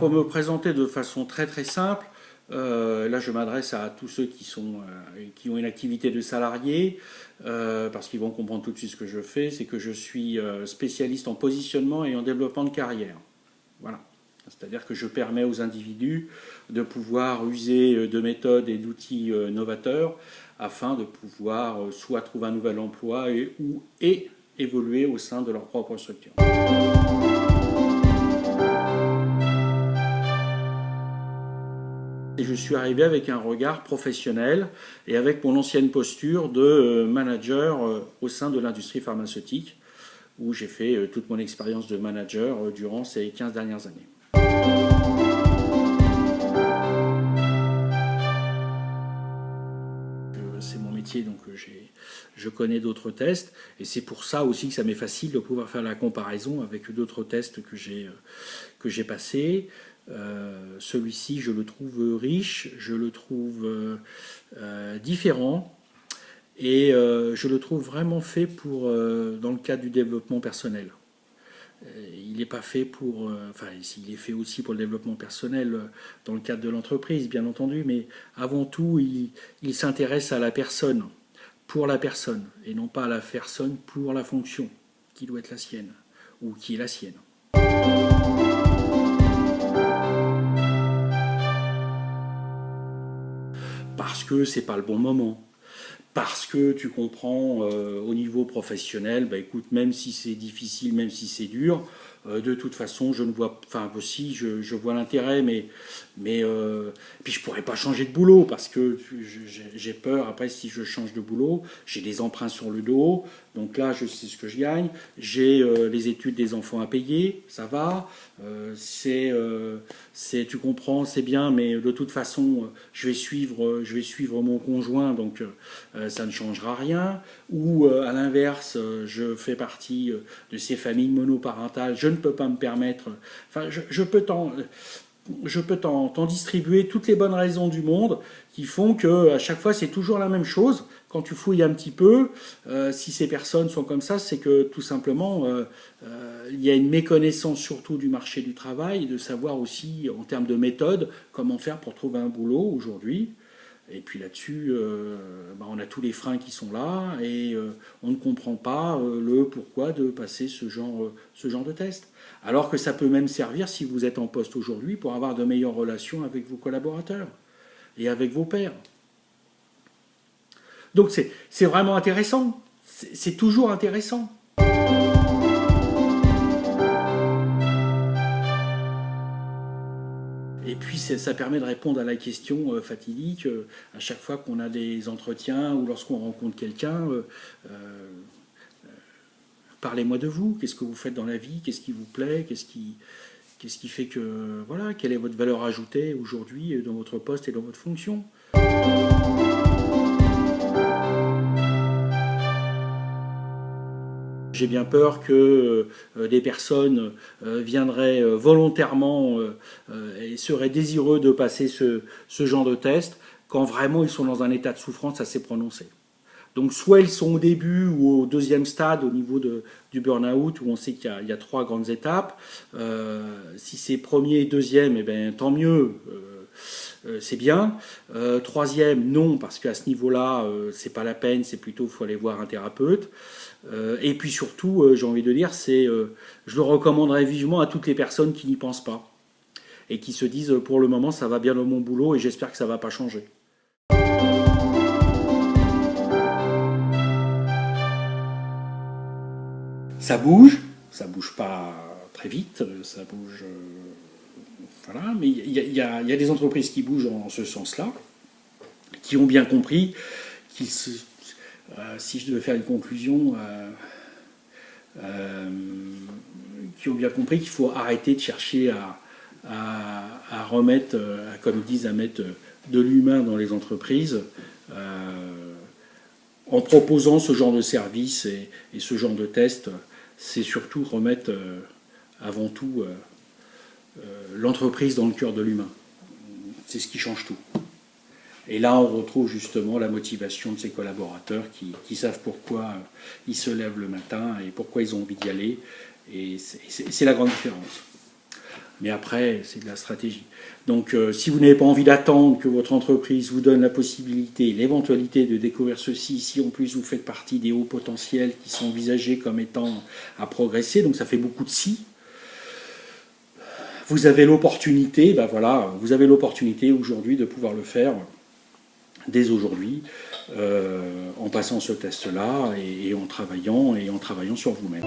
pour me présenter de façon très très simple, là je m'adresse à tous ceux qui ont une activité de salarié, parce qu'ils vont comprendre tout de suite ce que je fais, c'est que je suis spécialiste en positionnement et en développement de carrière. Voilà. C'est-à-dire que je permets aux individus de pouvoir user de méthodes et d'outils novateurs afin de pouvoir soit trouver un nouvel emploi et évoluer au sein de leur propre structure. Et je suis arrivé avec un regard professionnel et avec mon ancienne posture de manager au sein de l'industrie pharmaceutique, où j'ai fait toute mon expérience de manager durant ces 15 dernières années. C'est mon métier, donc je connais d'autres tests, et c'est pour ça aussi que ça m'est facile de pouvoir faire la comparaison avec d'autres tests que j'ai passés. Celui-ci, je le trouve riche, je le trouve différent, et je le trouve vraiment fait dans le cadre du développement personnel. Il n'est pas fait pour... enfin, il est fait aussi pour le développement personnel dans le cadre de l'entreprise, bien entendu, mais avant tout, il s'intéresse à la personne, pour la personne, et non pas à la personne pour la fonction, qui doit être la sienne, ou qui est la sienne. Parce que c'est pas le bon moment. Parce que tu comprends au niveau professionnel, bah écoute, même si c'est difficile, même si c'est dur, de toute façon, je ne vois, enfin aussi, je vois l'intérêt, mais puis je pourrais pas changer de boulot parce que j'ai peur. Après, si je change de boulot, j'ai des emprunts sur le dos, donc là, je sais ce que je gagne. J'ai les études des enfants à payer, ça va. Tu comprends, c'est bien, mais de toute façon, je vais suivre mon conjoint, donc ça ne changera rien. Ou à l'inverse, je fais partie de ces familles monoparentales, je ne peux pas me permettre. Enfin, je peux t'en distribuer toutes les bonnes raisons du monde qui font que à chaque fois c'est toujours la même chose. Quand tu fouilles un petit peu, si ces personnes sont comme ça, c'est que tout simplement il y a une méconnaissance surtout du marché du travail, de savoir aussi en termes de méthode comment faire pour trouver un boulot aujourd'hui. Et puis là-dessus, on a tous les freins qui sont là et on ne comprend pas le pourquoi de passer ce genre de test. Alors que ça peut même servir, si vous êtes en poste aujourd'hui, pour avoir de meilleures relations avec vos collaborateurs et avec vos pairs. Donc c'est vraiment intéressant, c'est toujours intéressant. Et puis ça permet de répondre à la question fatidique à chaque fois qu'on a des entretiens ou lorsqu'on rencontre quelqu'un. Parlez-moi de vous, qu'est-ce que vous faites dans la vie, qu'est-ce qui vous plaît, qu'est-ce qui fait que... Voilà, quelle est votre valeur ajoutée aujourd'hui dans votre poste et dans votre fonction. J'ai bien peur que des personnes viendraient volontairement et seraient désireux de passer ce genre de test quand vraiment ils sont dans un état de souffrance assez prononcé. Donc soit ils sont au début ou au deuxième stade au niveau du burn-out où on sait qu'il y a 3 grandes étapes. Si c'est premier et deuxième, eh ben, tant mieux. C'est bien. Troisième, non, parce qu'à ce niveau-là, c'est pas la peine, c'est plutôt, il faut aller voir un thérapeute. Et puis surtout, j'ai envie de dire, je le recommanderais vivement à toutes les personnes qui n'y pensent pas et qui se disent, pour le moment, ça va bien dans mon boulot et j'espère que ça va pas changer. Ça bouge pas très vite, ça bouge... voilà, mais il y a des entreprises qui bougent en ce sens-là, qui ont bien compris si je devais faire une conclusion, qui ont bien compris qu'il faut arrêter de chercher à remettre, comme ils disent, à mettre de l'humain dans les entreprises, en proposant ce genre de service et ce genre de test. C'est surtout remettre avant tout l'entreprise dans le cœur de l'humain. C'est ce qui change tout. Et là, on retrouve justement la motivation de ces collaborateurs qui savent pourquoi ils se lèvent le matin et pourquoi ils ont envie d'y aller. Et c'est la grande différence. Mais après, c'est de la stratégie. Donc, si vous n'avez pas envie d'attendre que votre entreprise vous donne la possibilité, l'éventualité de découvrir ceci, si en plus vous faites partie des hauts potentiels qui sont envisagés comme étant à progresser, donc ça fait beaucoup de si. Vous avez l'opportunité, ben voilà, vous avez l'opportunité aujourd'hui de pouvoir le faire dès aujourd'hui, en passant ce test-là et en travaillant sur vous-même.